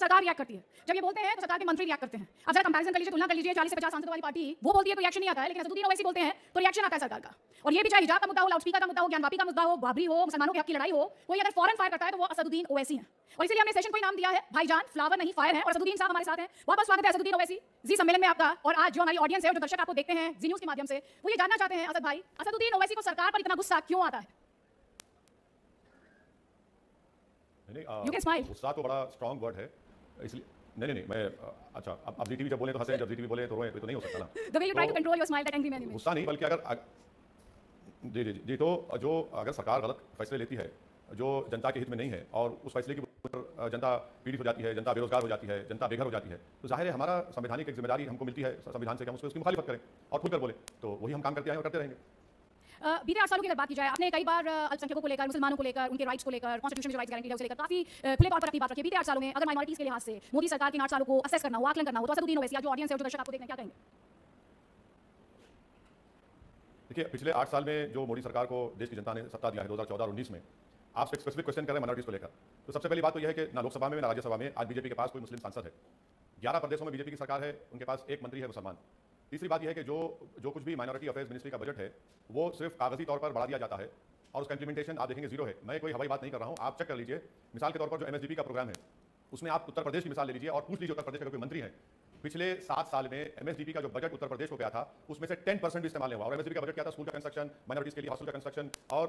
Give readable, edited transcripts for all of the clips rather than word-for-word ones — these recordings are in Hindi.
सरकार रिएक्ट करती है, जब ये बोलते हैं तो सरकार के मंत्री रिएक्ट करते हैं। अब जरा कंपैरिजन कर लीजिए, तुलना कर लीजिए, 40 से 50 सांसदों वाली पार्टी वो बोलती है तो रिएक्शन नहीं आता है, लेकिन असदुद्दीन ओवैसी बोलते हैं तो रिएक्शन आता है सरकार का। और ये भी चाहे हिजाब का मुद्दा हो, लाउडस्पीकर का मुद्दा हो, ज्ञानवापी का मुद्दा हो, बाबरी हो, मुसलमानों के हक की लड़ाई हो, कोई अगर फौरन फायर करता है तो वो असदुद्दीन ओवैसी हैं। और इसलिए हमने सेशन को नाम दिया है भाईजान फ्लावर नहीं फायर है, और असदुद्दीन साहब हमारे साथ हैं। बहुत बहुत स्वागत है असदुद्दीन ओवैसी जी सम्मेलन में आपका। और आज जो हमारी ऑडियंस है और जो दर्शक आपको देखते हैं जी न्यूज़ के माध्यम से, वो ये जानना चाहते हैं असद भाई, असदुद्दीन ओवैसी को सरकार पर इतना गुस्सा क्यों आता है? You can smile. गुस्सा तो बड़ा स्ट्रॉन्ग वर्ड है, इसलिए नहीं मैं अच्छा अब जीटीवी जब बोले तो हंसे, जब जीटीवी बोले तो रोए, तो नहीं हो सकता ना। The way you try to control your smile that angry man image. गुस्सा नहीं, बल्कि अगर जी तो जो अगर सरकार गलत फैसले लेती है जो जनता के हित में नहीं है और उस फैसले की जनता पीड़ित हो जाती है, जनता बेरोजगार हो जाती है, जनता बेघर हो जाती है, तो जाहिर है हमारा संवैधानिक एक जिम्मेदारी हमको मिलती है संविधान से कि हम उसकी मुखालिफत करें और खुलकर बोले। तो वही हम काम करते हैं और करते रहेंगे। बीते 8 सालों की अगर बात की जाए, आपने कई बार अल्पसंख्यकों को लेकर, मुसलमानों को लेकर, उनके राइट्स को लेकर, कॉन्स्टिट्यूशन में जो राइट्स गारंटी है उसे लेकर काफी खुले तौर पर अपनी बात रखी है। बीते 8 सालों में अगर माइनॉरिटीज के लिहाज से मोदी सरकार के 8 सालों को असेस करना हो, आकलन करना हो, तो असदुद्दीन ओवैसी जो ऑडियंस है, जो दर्शक आपको देख रहे हैं, क्या कहेंगे? देखिए, पिछले 8 साल में जो मोदी सरकार को देश की जनता ने सत्ता दिया है 2014 और 19 में, आप स्पेसिफिक क्वेश्चन कर रहे हैं माइनॉरिटीज को लेकर, तो सबसे पहली बात तो यह है कि ना लोकसभा में ना राज्यसभा में आज बीजेपी के पास कोई मुस्लिम सांसद है। 11 प्रदेशों में बीजेपी की सरकार है, उनके पास एक मंत्री है मुसलमान। तीसरी बात यह है कि जो कुछ भी माइनॉरिटी अफेयर्स मिनिस्ट्री का बजट है वो सिर्फ कागजी तौर पर बढ़ा दिया जाता है और उसका इंप्लीमेंटेशन आप देखेंगे जीरो है। मैं कोई हवाई बात नहीं कर रहा हूँ, आप चेक कर लीजिए। मिसाल के तौर पर जो एमएसडीपी का प्रोग्राम है उसमें आप उत्तर प्रदेश की मिसाल ले लीजिए और पूछ लीजिए उत्तर प्रदेश का कोई मंत्री है, पिछले 7 साल में एमएसडीपी का जो बजट उत्तर प्रदेश को गया था उसमें से 10% भी इस्तेमाल नहीं हुआ। और एमएसडीपी का बजट क्या था? स्कूल का कंस्ट्रक्शन, माइनॉरिटीज के लिए हॉस्टल का कंस्ट्रक्शन और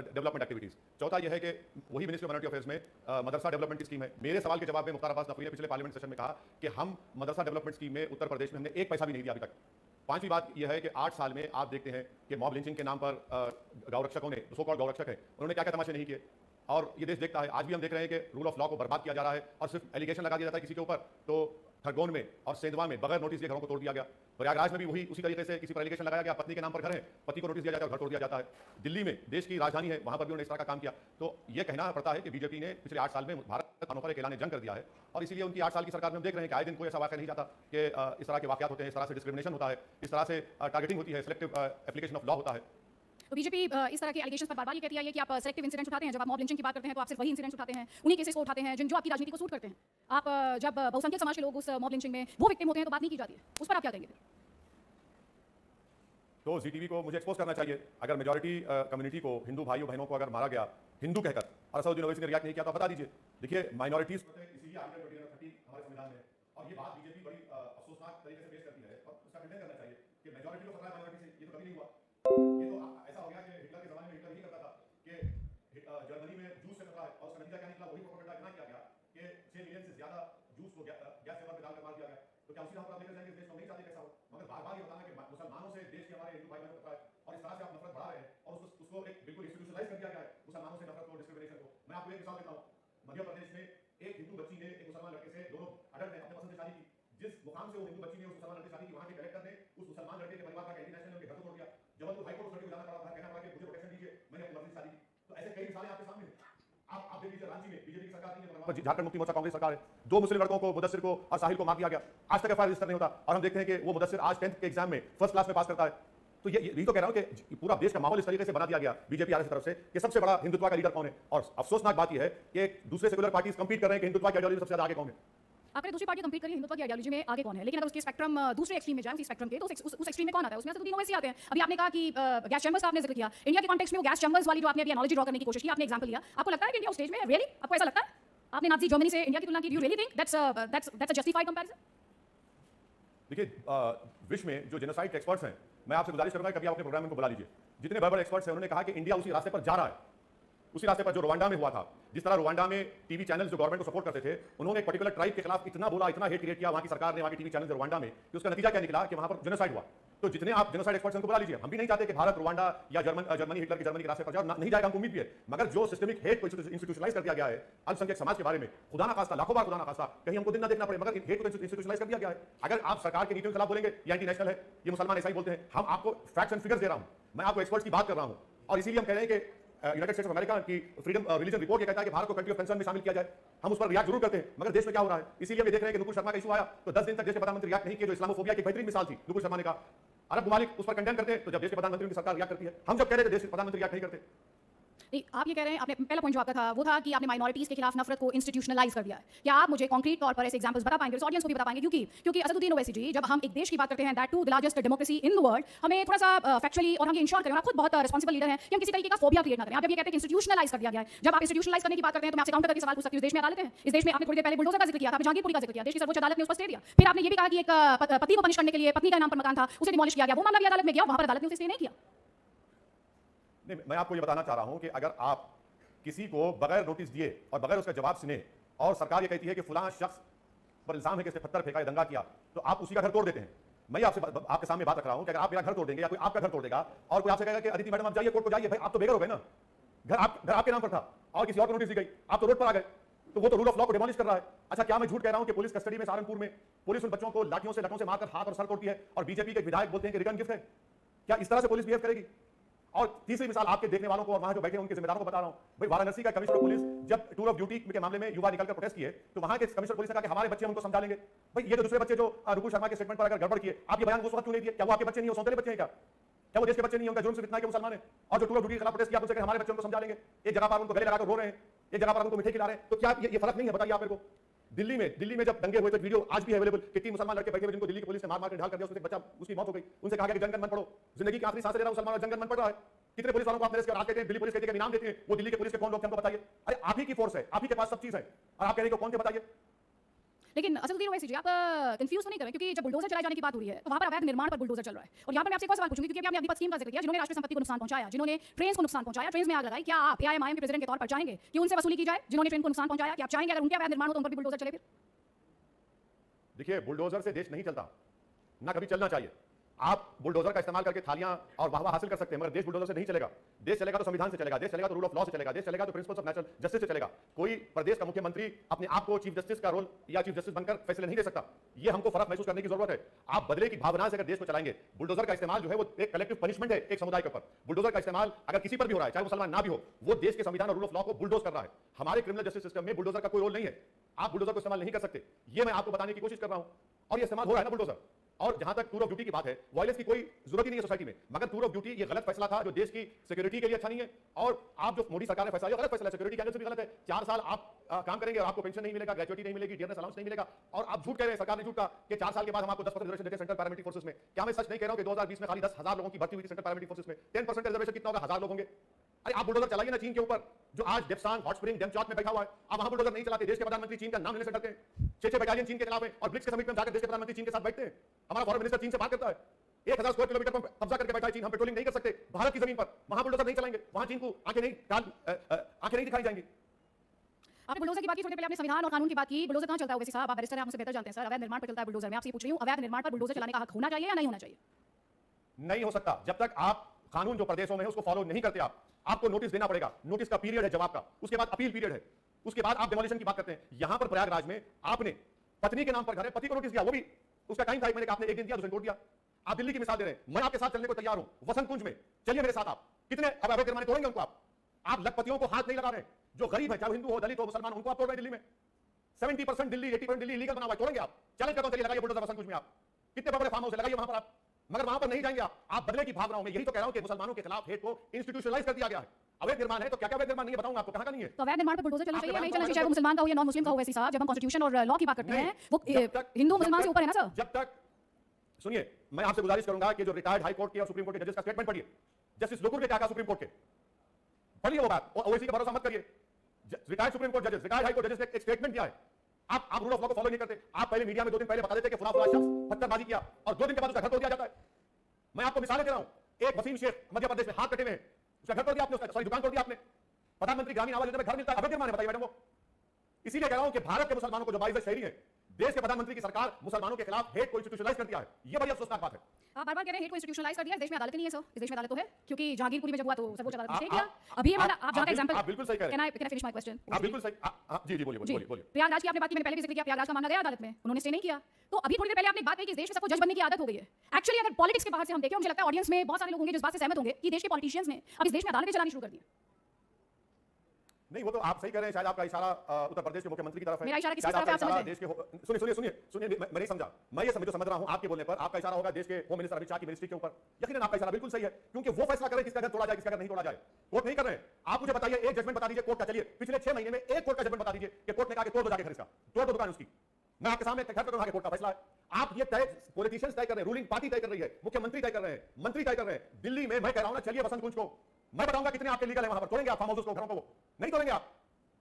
डेवलपमेंट एक्टिविटीज। चौथा यह है कि वही मिनिस्ट्री ऑफ माइनॉरिटी अफेयर्स में मदरसा डेवलपमेंट की स्कीम है। मेरे सवाल के जवाब में मुख्तार अब्बास नकवी ने पिछले पार्लियामेंट सेशन में कहा कि हम मदरसा डेवलपमेंट स्कीम में उत्तर प्रदेश में हमने एक पैसा भी नहीं दिया अभी तक। पांचवी बात यह है कि 8 साल में आप देखते हैं कि मॉब लिंचिंग के नाम पर गौ रक्षकों ने, सो कॉल्ड गौ रक्षक है, उन्होंने क्या क्या तमाशे नहीं किए। और ये देश देखता है, आज भी हम देख रहे हैं कि रूल ऑफ लॉ को बर्बाद किया जा रहा है और सिर्फ एलिगेशन लगा दिया जाता है किसी के ऊपर। तो खरगोन में और सेंधवा में बगैर नोटिस दिए घरों को तोड़ दिया गया। प्रयागराज में भी वही उसी तरीके से किसी पर एलिगेशन लगाया गया, पत्नी के नाम पर घर है, पति को नोटिस दिया जाता है और घर तोड़ दिया जाता है। दिल्ली में देश की राजधानी है, वहां पर भी उन्होंने इस तरह का काम किया। तो ये कहना पड़ता है कि बीजेपी ने पिछले 8 साल में भारत कानूनों पर एक ऐलान जंग कर दिया है और इसीलिए उनकी 8 साल की सरकार में हम देख रहे हैं कि आए दिन कोई ऐसा वाकया नहीं जाता कि इस तरह के वाकयात होते हैं, इस तरह से डिस्क्रिमिनेशन होता है, इस तरह से टारगेटिंग होती है, सिलेक्टिव एप्लीकेशन ऑफ लॉ होता है। तो बीजेपी इस तरह के एलिगेशंस पर बार-बार ये कहती है कि आप सिलेक्टिव इंसिडेंट्स उठाते हैं। जब आप मॉब लिंचिंग की बात करते हैं तो आप सिर्फ वही इंसिडेंट्स उठाते हैं, उन्हीं केसेस को उठाते हैं जो आपकी राजनीति को सूट करते हैं। आप जब बहुसंख्यक समाज के लोग उस मॉब लिंचिंग में वो विक्टिम होते हैं तो बात नहीं की जाती है, उस पर आप क्या कहेंगे? तो जीटीवी को मुझे एक्सपोज करना चाहिए। अगर मेजॉरिटी कम्युनिटी को, हिंदू भाइयों बहनों को अगर मारा गया हिंदू कहकर और असदुद्दीन ओवैसी ने रिएक्ट नहीं किया तो बता दीजिए। देखिए, माइनॉरिटीज इसीलिए आर्टिकल 30 हमारे संविधान में, और ये बात बीजेपी बड़ी अफसोसनाक तरीके से पेश करती है और उसका खंडन करना चाहिए कि मेजॉरिटी को खतरा है माइनॉरिटी से। ये तो कभी नहीं हुआ। ये तो ऐसा हो गया कि हिटलर के जमाने में हिटलर यही करता था कि जर्मनी में जूस से खतरा है और उसका नतीजा क्या निकला? वही प्रोपेगेंडा इतना किया गया कि 6 मिलियन से ज्यादा जूस को गैस चैम्बर में डालकर मार दिया गया। तो क्या उसी तरह पर आप लेकर जाएंगे? देश को नहीं चाहते कैसा हो, मगर बार-बार ये बताना कि मुसलमानों से देश के हमारे हिंदू भाई बहनों को खतरा है और इस तरह से आप नफरत बढ़ा रहे हैं और उसको एक बिल्कुल इंस्टीट्यूशनलाइज कर दिया गया है मुसलमानों से नफरत को, डिस्क्रिमिनेशन को। मैं आपको एक मिसाल देता हूं। मध्य प्रदेश में एक हिंदू बच्ची ने एक मुसलमान लड़के से, दोनों अडल्ट ने, अपने पसंद से शादी की। जिस मुकाम से वो हिंदू बच्ची ने उस मुसलमान लड़के से शादी की, वहां के कलेक्टर ने उस मुसलमान लड़के के परिवार का एंटी नेशनल उनके घर को तोड़ दिया। जबलपुर हाई कोर्ट उस लड़के को जाना पड़ा, कहना पड़ा कि मुझे प्रोटेक्शन दीजिए, मैंने अपनी मर्जी से शादी की। तो ऐसे कई मिसालें आपके सामने हैं। आप देख लीजिए, रांची में बीजेपी की सरकार नहीं है, झारखंड मुक्ति मोर्चा कांग्रेस सरकार है। 2 मुस्लिम लड़कों को, मुदस्सिर को और साहिल को मार दिया गया। आज तक एफआईआर रजिस्टर नहीं होता और हम देखते हैं कि वो मुदस्सिर आज 10th के एग्जाम में फर्स्ट क्लास में पास करता है। तो यही तो कह रहा हूं कि पूरा देश का माहौल इस तरीके से बना दिया गया बीजेपी आरएस की तरफ से कि सबसे बड़ा हिंदुत्व का लीडर कौन है। और अफसोसनाक बात यह है कि दूसरे सेकुलर पार्टीज कंपीट कर रहे हैं कि हिंदुत्व की आइडियोलॉजी सबसे ज्यादा आगे कौन है। आपने दूसरी पार्टी कंपीट करी हिंदुत्व की आइडियोलॉजी में आगे कौन है, लेकिन अगर उसके स्पेक्ट्रम दूसरे एक्सट्रीम में जाए, उसी स्पेक्ट्रम के, तो उस एक्सट्रीम में कौन आता है? उसमें असदुद्दीन ओवैसी आते हैं। अभी आपने कहा कि गैस चैम्बर्स का आपने जिक्र किया, इंडिया के कॉन्टेक्स्ट में वो गैस चैम्बर्स वाली जो आपने अभी एनालॉजी ड्रॉ करने की कोशिश की, आपने एग्जांपल लिया। आपको लगता है कि इंडिया उस स्टेज में रियली, आपको ऐसा लगता है? आपने नाज़ी जर्मनी से इंडिया की तुलना की, do you really think that's a justified comparison? देखिए, विश्व में जो जेनोसाइड एक्सपर्ट्स हैं, मैं आपसे गुजारिश करूंगा कभी आप अपने प्रोग्राम में बुला लीजिए। जितने बड़े-बड़े एक्सपर्ट्स हैं उन्होंने कहा कि इंडिया उसी रास्ते पर जा रहा है, उसी रास्ते पर जो रुवांडा में हुआ था। जिस तरह रुवांडा में टीवी चैनल्स जो गवर्नमेंट को सपोर्ट करते थे, उन्होंने एक पर्टिकुलर ट्राइब के खिलाफ इतना बोला, इतना हेट क्रिएट किया वहां की सरकार ने, वहां की टीवी चैनल्स रुवांडा में, कि उसका नतीजा क्या निकला कि वहां पर जेनोसाइड हुआ। तो जितने आप जेनोसाइड एक्सपर्ट्स हैं उनको बुला लीजिए। हम भी नहीं चाहते कि भारत रुवांडा या जर्मनी हिटलर की जर्मनी के रास्ते पर जाए, नहीं जाएगा, हमको उम्मीद भी है। मगर जो सिस्टमिक हेट को इंस्टीट्यूशनलाइज कर दिया गया है अल्पसंख्यक समाज के बारे में, खुदा ना खास्ता, लाखों बार खुदा ना खास्ता, कहीं हमको दिन ना देखना पड़े, मगर हेट को इंस्टीट्यूशनलाइज कर दिया गया है। अगर आप सरकार के नीतियों के खिलाफ बोलेंगे ये एंटी नेशनल है, ये मुसलमान ऐसा ही बोलते हैं, हम आपको फैक्ट्स एंड फिगर्स दे रहा हूं, मैं आपको एक्सपर्ट्स की बात कर रहा हूं। और इसीलिए हम कह रहे हैं कि यूनाइटेड स्टेट्स ऑफ अमेरिका की फ्रीडम रिलीजन रिपोर्ट ये कहता है कि भारत को कंट्री ऑफ कंसर्न में शामिल किया जाए। हम उस पर रिएक्ट जरूर करते हैं, मगर देश में क्या हो रहा है इसीलिए हम देख रहे हैं कि नुपुर शर्मा का इशू आया तो 10 दिन तक देश के प्रधानमंत्री रिएक्ट नहीं किए, जो इस्लामोफोबिया की बेहतरीन मिसाल थी। नुपुर शर्मा ने कहा अरब ममालिक उस पर कंडेम करते हैं, तो जब देश के प्रधानमंत्री की सरकार रिएक्ट करती है। हम जब कह रहे थे देश के प्रधानमंत्री रिएक्ट नहीं करते। नहीं, आप ये कह रहे हैं, आपने पहला पॉइंट जो आपका था वो था कि आपने माइनॉरिटीज के खिलाफ नफरत को इंस्टीट्यूशनलाइज कर दिया है। क्या आप मुझे कॉन्क्रीट तौर पर ऐसे एग्जांपल्स बता पाएंगे, इस ऑडियंस को भी बता पाएंगे? क्योंकि असदुद्दीन ओवैसी जी, जब हम एक देश की बात करते हैं, that too the largest democracy in the world, हमें थोड़ा सा फैक्चुअली और हम ये इंश्योर करें, आप खुद बहुत रिस्पांसिबल लीडर हैं कि हम किसी तरीके का फोबिया क्रिएट ना करें। आप जब ये कहते हैं कि इंस्टीट्यूशनलाइज कर दिया गया है, जब आप इंस्टीट्यूशनलाइज करने की बात करते हैं तो मैं आपसे काउंटर करके सवाल पूछ सकती हूं, इस देश में अदालतें हैं, इस देश में आपने थोड़ी देर पहले बुलडोजर का जिक्र किया था, आपने जहांगीरपुरी का जिक्र किया, देश की सर्वोच्च अदालत ने उस पर स्टे दिया। फिर आपने ये भी कहा कि एक पति को पनिश करने के लिए पत्नी का नाम पर मकान था, उसे डिमोलिश किया गया, वो मामला भी अदालत में गया, वहां पर अदालत ने उसे स्टे नहीं किया। नहीं, मैं आपको ये बताना चाह रहा हूं कि अगर आप किसी को बगैर नोटिस दिए और बगैर उसका जवाब सुने और सरकार ये कहती है कि फलां शख्स पर इल्जाम है कि इसने पत्थर फेंका या दंगा किया, तो आप उसी का घर तोड़ देते हैं। मैं आपके सामने बात रख रहा हूं कि अगर आप मेरा घर तोड़ देंगे या कोई आपका घर तोड़ देगा और कोई आपसे कहेगा कि अदिति मैडम आप जाइए कोर्ट को जाइए, भाई आप तो बेघर हो गए ना, घर आपके नाम पर था और किसी और को नोटिस दी गई, आप तो रोड पर आ गए, तो वो तो रूल ऑफ लॉ को डिमोलिश कर रहा है। अच्छा, क्या मैं झूठ कह रहा हूं कि पुलिस कस्टडी में सहारनपुर में पुलिस उन बच्चों को लाठियों से लटों से मारकर हाथ और सर तोड़ती है और बीजेपी के विधायक बोलते हैं कि रिटर्न गिफ्ट है? क्या इस तरह से पुलिस बिहेव करेगी? और तीसरी मिसाल आपके देखने वालों को और वहां जो बैठे उनके जिम्मेदारों को बता रहा हूं, भाई वाराणसी का कमिश्नर पुलिस जब टूर ऑफ ड्यूटी के मामले में युवा निकलकर प्रोटेस्ट किए तो वहां के कमिश्नर पुलिस ने कहा कि हमारे बच्चे हम उनको समझा लेंगे। भाई ये जो दूसरे बच्चे जो रुकु शर्मा के स्टेटमेंट पर अगर गड़बड़ किए, आप ये बयान उस वक्त क्यों नहीं दिए? क्या वो आपके बच्चे नहीं हो, सौतेले बच्चे हैं? क्या वो देश के बच्चे नहीं? उनका जुर्म सिर्फ इतना है कि मुसलमान है और जो टूर ऑफ ड्यूटी के खिलाफ प्रोटेस्ट किया उनसे हमारे बच्चे उनको समझा लेंगे। एक जगह पर उनको गले लगाकर रो रहे हैं, एक जगह पर उनको मिठाई खिला रहे हैं, तो क्या ये फर्क नहीं है? बताइए आप मेरे को। दिल्ली में जब दंगे हुए तो वीडियो आज भी अवेलेबल कि 3 मुसलमान लड़के बैठे हुए जिनको दिल्ली की पुलिस ने मार के ढाल कर दिया, उसमें बच्चा उसकी मौत हो गई, उनसे कहा गया कि जंगन मन पढ़ो, जिंदगी की आखिरी सांस ले रहा मुसलमान और जंगन मन पढ़ रहा है। कितने पुलिस वालों को आप मेरे आते हैं, दिल्ली पुलिस कहती है कि इनाम देती है, वो दिल्ली के पुलिस के कौन लोग थे हमको बताइए? अरे आप ही की फोर्स है, आप ही के पास सब चीज है और आप कह रहे हैं कौन थे बताइए? लेकिन असदुद्दीन ओवैसी जी, आप कंफ्यूज तो नहीं करें, क्योंकि जब बुलडोजर चलाए जाने की बात हो रही है तो वहां पर अवैध निर्माण पर बुलडोजर चल रहा है। और यहां पर मैं आपसे एक और सवाल पूछूंगी, क्योंकि आपने अग्निपथ स्कीम का जिक्र किया, जिन्होंने राष्ट्रीय संपत्ति को नुकसान पहुंचाया, जिन्होंने ट्रेन को नुकसान पहुंचाया, ट्रेन में आग लगाई, क्या आप एआईएमआईएम के प्रेसिडेंट के तौर पर चाहेंगे कि उनसे वसूली की जाए जिन्होंने ट्रेन को नुकसान पहुंचाया? क्या आप चाहेंगे अगर उनके अवैध निर्माण हो तो उन पर भी बुलडोजर चले? फिर देखिए, बुलडोजर से देश नहीं चलता, ना कभी चलना चाहिए। आप बुलडोजर का इस्तेमाल करके थालियां और वाहवाह हासिल कर सकते हैं, मगर देश बुलडोजर से नहीं चलेगा। देश चलेगा तो संविधान से चलेगा, देश चलेगा तो रूल ऑफ लॉ से चलेगा, देश चलेगा तो प्रिंसिपल्स ऑफ नेचुरल जस्टिस से चलेगा। कोई प्रदेश का मुख्यमंत्री अपने आप को चीफ जस्टिस का रोल या चीफ जस्टिस बनकर फैसले नहीं दे सकता। ये हमको फर्क महसूस करने की जरूरत है। आप बदले की भावना से अगर देश को चलाएंगे, बुलडोजर का इस्तेमाल जो है वो एक कलेक्टिव पनिशमेंट है एक समुदाय के ऊपर। बुलडोजर का इस्तेमाल अगर किसी पर भी हो रहा है, चाहे मुसलमान ना भी हो, वो देश के संविधान और रूल ऑफ लॉ को बुलडोज कर रहा है। हमारे क्रिमिनल जस्टिस सिस्टम में बुलडोजर का कोई रोल नहीं है, आप बुलडोजर को इस्तेमाल नहीं कर सकते। ये मैं आपको बताने की कोशिश कर रहा हूं और ये इस्तेमाल हो रहा है ना बुलडोजर। और जहां तक टूर ऑफ ड्यूटी की बात है, वायलेंस की कोई जरूरत ही नहीं है सोसाइटी में, मगर टूर ऑफ ड्यूटी ये गलत फैसला था जो देश की सिक्योरिटी के लिए अच्छा नहीं है। और आप जो मोदी सरकार ने फैसला लिया गलत फैसला है, सिक्योरिटी के एंगल से भी गलत है। 4 साल आप काम करेंगे और आपको पेंशन नहीं मिलेगा, ग्रेजुएटी नहीं मिलेगी, डियरनेस अलाउंस नहीं मिलेगा। और आप झूठ कह रहे हैं, सरकार ने झूठ कहा कि 4 साल के बाद हम आपको 10% रिजर्वेशन देते हैं सेंट्रल पैरामिलिट्री फोर्सेस में। क्या मैं सच नहीं कह रहा हूं कि 2020 में खाली 10,000 लोगों की भर्ती हुई थी सेंट्रल पैरामिलिट्री फोर्सेस में? 10% रिजर्वेशन कितना होगा? 1000 लोग होंगे। अरे आप बुलडोजर चलाइए ना चीन के ऊपर, जो आज डेप्सांग, हॉट स्प्रिंग, डेमचौक में बैठा हुआ है। आप वहां बुलडोजर नहीं चलाते। देश के प्रधानमंत्री चीन का नाम लेने से डरते हैं। 6 बटालियन चीन के खिलाफ है और ब्रिक्स के समिट में जाकर देश के प्रधानमंत्री चीन के साथ बैठते हैं। हमारा फॉरेन मिनिस्टर चीन से बात करता है। 1000 स्क्वायर किलोमीटर पर कब्जा करके बैठा है चीन। हम पेट्रोलिंग नहीं कर सकते भारत की जमीन पर, वहां बुलडोजर नहीं चलाएंगे, वहां चीन को आंखें नहीं दिखाई जाएंगी। आपने बुलडोजर की बात की, थोड़ी पहले आपने संविधान और कानून की बात की। बुलडोजर कहां चलता है ओवैसी साहब? आप बैरिस्टर हैं, आप मुझसे बेहतर जानते हैं सर। अवैध निर्माण पर चलता है बुलडोजर। मैं आपसे पूछ रही हूं, अवैध निर्माण पर बुलडोजर चलाने का हक होना चाहिए या नहीं होना चाहिए? नहीं हो सकता जब तक आप कानून जो प्रदेशों में है उसको फॉलो नहीं करते। आपको नोटिस देना पड़ेगा, नोटिस का पीरियड है जवाब का, उसके बाद अपील पीरियड है, उसके बाद आप डिमोलिशन की बात करते हैं। यहां पर प्रयागराज में आपने पत्नी के नाम पर घर है, पति को नोटिस दिया, वो भी उसका टाइम था, मैंने कहा आपने 1 दिन दिया, दूसरे दिन दिया। आप दिल्ली की मिसाल दे रहे हैं, मैं आपके साथ चलने को तैयार हूं। वसंत कुंज में चलिए मेरे साथ। आप कितने अवैध निर्माण तोड़ेंगे उनको? आप लखपतियों को हाथ नहीं लगा रहे, जो गरीब है, चाहे हिंदू हो, दलित हो, मुसलमान, उनको आप तोड़ रहे हैं। दिल्ली में 70% दिल्ली, 80% दिल्ली इलीगल बना हुआ है, तोड़ेंगे आप? चैलेंज करता हूं, चलिए लगाइए बुलडोजर वसंत कुंज में। आप कितने बड़े फार्म हाउस लगाइए वहां पर आप, मगर वहां पर नहीं जाएंगे आप बदले की भावनाओं में। यही तो कह रहा हूं कि मुसलमानों के खिलाफ हेट को इंस्टीट्यूशनलाइज कर दिया गया है। अवैध निर्माण है तो क्या क्या अवैध निर्माण नहीं है बताऊंगा आपको, कहां का नहीं है? तो अवैध निर्माण पर बुलडोजर चलना चाहिए या नहीं चलना चाहिए, चाहे वो मुसलमान का हो या नॉन मुस्लिम का हो? वैसे साहब, जब हम कॉन्स्टिट्यूशन और लॉ की बात करते हैं, वो हिंदू मुसलमान से ऊपर है ना सर? जब तक सुनिए, मैं आपसे गुजारिश करूंगा कि जो रिटायर्ड हाई कोर्ट के और सुप्रीम कोर्ट के जजेस का स्टेटमेंट पढ़िए। जस्टिस लोकुर ने क्या कहा सुप्रीम कोर्ट के, पढ़िए वो बात, ओवैसी का भरोसा मत करिए। रिटायर्ड सुप्रीम कोर्ट जजेस, रिटायर्ड हाई कोर्ट जजेस ने एक स्टेटमेंट दिया है। आप रूल ऑफ लॉ को फॉलो नहीं करते। आप पहले मीडिया में 2 दिन पहले बता देते कि फलां शख्स पत्थरबाजी किया और 2 दिन के बाद उसका घर तोड़ दिया जाता है। मैं आपको मिसालें दे रहा हूं। एक वसीम शेख मध्य प्रदेश में हाथ कटे हुए हैं, उसका घर तोड़ दिया आपने, उसका सॉरी दुकान तोड़ दिया आपने। प्रधानमंत्री ग्रामीण आवास योजना में घर मिलता है, अवैध निर्माण है, बताइए मैडम वो। इसीलिए कह रहा हूं कि भारत के मुसलमानों को जो बाइज्जत शहरी है, देश के प्रधानमंत्री की सरकार मुसलमानों के खिलाफ हेट को इंस्टीट्यूशनलाइज कर दिया है। ये बड़ी अफसोसनाक बात है। आप बार-बार कह रहे हैं हेट को इंस्टीट्यूशनलाइज कर दिया। इस देश में अदालत नहीं है सर? इस देश में अदालत तो है, क्योंकि जहांगीरपुरी में जब हुआ तो सर्वोच्च अदालत ने स्टे किया। अभी आप जहां का एग्जांपल, आप बिल्कुल सही कह रहे हैं। Can I finish my question? आप बिल्कुल सही, जी जी बोलिए बोलिए। प्रयागराज की आपने बात की, मैंने पहले भी जिक्र किया, प्रयागराज का मामला गया अदालत में, उन्होंने स्टे नहीं किया। तो अभी थोड़ी देर पहले आपने बात कही कि इस देश में सबको जज बनने की आदत हो गई है। एक्चुअली अगर पॉलिटिक्स के बाहर से हम देखें, मुझे लगता है ऑडियंस में बहुत सारे लोग होंगे जिस बात से सहमत होंगे कि देश के पॉलिटिशियंस ने अब इस देश में अदालतें चलानी शुरू कर दी। नहीं, वो तो आप सही कह रहे हैं, शायद आपका इशारा उत्तर प्रदेश के मुख्यमंत्री की तरफ है। मेरा इशारा किस शायद तरफ है, आपका आप इशारा समझ देश के सुनिए, मैं नहीं समझा। मैं ये समझ रहा हूं आपके बोलने पर आपका इशारा होगा देश के होम मिनिस्टर अमित शाह की मिनिस्ट्री के ऊपर। यकीनन आपका इशारा बिल्कुल सही है, क्योंकि वो फैसला करें किसका घर तोड़ा जाए, किसका घर नहीं तोड़ा जाए। कोर्ट नहीं कर रहे हैं। आप मुझे बताइए, एक जजमेंट बता दीजिए कोर्ट का। चलिए पिछले 6 महीने में एक कोर्ट का जजमेंट बता दीजिए कि कोर्ट ने कहा कि तोड़ दो जाके घर इसका, तोड़ दो दुकान उसकी। मैं आपके सामने घर पर कोर्ट का फैसला है। आप ये तय पॉलिटिशियंस तय कर रहे हैं, रूलिंग पार्टी तय कर रही है, मुख्यमंत्री तय कर रहे हैं, मंत्री तय कर रहे हैं। दिल्ली में मैं कह रहा हूं ना, चलिए बसंत कुंज को, मैं बताऊंगा कितने आपके लीगल है वहां पर। तोड़ेंगे आप फार्म हाउस को, घरों को? नहीं तोड़ेंगे आप,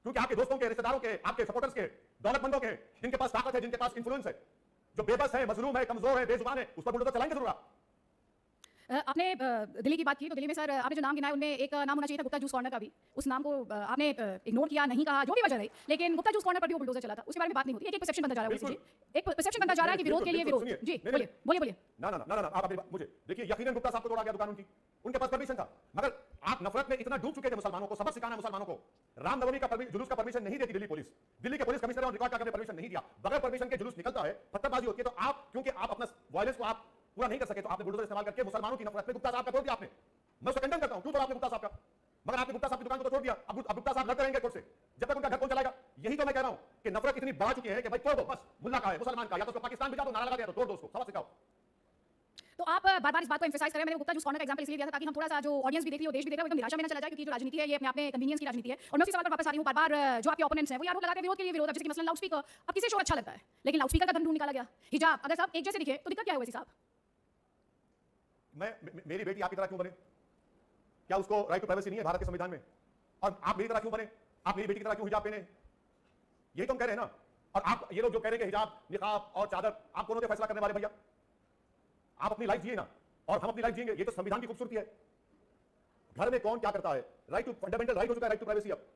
क्योंकि आपके दोस्तों के, रिश्तेदारों के, आपके सपोर्टर्स के, दौलतमंदों के, जिनके पास ताकत है, जिनके पास इंफ्लुएंस है, जो बेबस है, मजलूम है, कमजोर है, बेजुबान है, उस पर बुलडोजर चलाएंगे जरूर आप। आपने दिल्ली की बात की, तो दिल्ली में सर आपने जो नाम गिनाया उनमें एक नाम होना चाहिए था गुप्ता जूस कॉर्नर का भी। उस नाम को आपने इग्नोर किया, नहीं कहा, जो भी वजह रही, लेकिन गुप्ता जूस कॉर्नर पर भी वो बुलडोजर चला था, उसके बारे में बात नहीं होती। एक परसेप्शन बनता जा रहा है जी, एक परसेप्शन बनता जा रहा है कि विरोध के लिए विरोध। जी बोलिए बोलिए बोलिए। ना आप मुझे देखिए, यकीनन गुप्ता साहब को तोड़ा गया दुकान उनकी, उनके पास परमिशन था, मगर आप नफरत में इतना डूब चुके थे मुसलमानों को, सबक सिखाना मुसलमानों को। रामनवमी का जुलूस का परमिशन नहीं देती दिल्ली पुलिस, दिल्ली के पुलिस कमिश्नर और रिकॉर्ड का परमिशन नहीं दिया। बगैर परमिशन के जुलूस निकलता है, पत्थरबाजी होती है, तो आप क्योंकि आप अपना वायलेंस को आप पूरा नहीं कर सके, तो आपने बुलडोजर इस्तेमाल करके मुसलमानों की नफरत में गुप्ता साहब का तोड़ दिया आपने। मैं उसको कंडेम करता हूं, क्यों तोड़ा आपने गुप्ता साहब का? मगर आपने गुप्ता साहब की दुकान को तो तोड़ दिया। अब गुप्ता साहब लड़ते रहेंगे कोर्ट से, जब तक उनका घर कौन चलाएगा? यही तो मैं कह रहा हूं कि नफरत इतनी बढ़ चुकी है कि भाई तोड़ दो बस, मुल्ला का है, मुसलमान का, या तो उसको पाकिस्तान भेजा दो, नारा लगा दिया तो तोड़ दो उसको, सबक सिखाओ। तो आप बार बार इस बात को एम्फसाइज करें। मैंने गुप्ता जूस कॉर्नर का एग्जांपल इसलिए दिया था ताकि हम थोड़ा सा जो ऑडियंस भी देख रही हो, देश भी देख रहा हो, एकदम निराशा में ना चला जाए, क्योंकि जो राजनीति है ये अपने कन्वीनियंस की राजनीति है। और मैं उसी सवाल पर वापस आ रही हूं। बार-बार जो आपके ओपोनेंट्स हैं वो ये आरोप लगाते हैं विरोध के लिए विरोध। जैसे कि मसलन लाउडस्पीकर, अब किसी शो अच्छा लगता है, लेकिन लाउडस्पीकर का धन ढूंढ निकाला गया। हिजाब, अगर साहब एक जैसे दिखे तो दिक्कत क्या है वैसे साहब? मेरी बेटी आपकी तरह क्यों बने? क्या उसको राइट टू प्राइवेसी नहीं है भारत के संविधान में? और आप मेरी तरह क्यों बने? आप मेरी बेटी की तरह क्यों हिजाब पहने? यही तो हम कह रहे हैं ना। और आप ये लोग जो कह रहे हैं कि हिजाब, निकाब और चादर, आप कौन होते फैसला करने वाले भैया? आप अपनी लाइफ जिए ना, और हम अपनी लाइफ जिएंगे। ये तो संविधान की खूबसूरती है। घर में कौन क्या करता है, राइट टू फंडामेंटल राइट हो चुका है, राइट टू प्राइवेसी अब।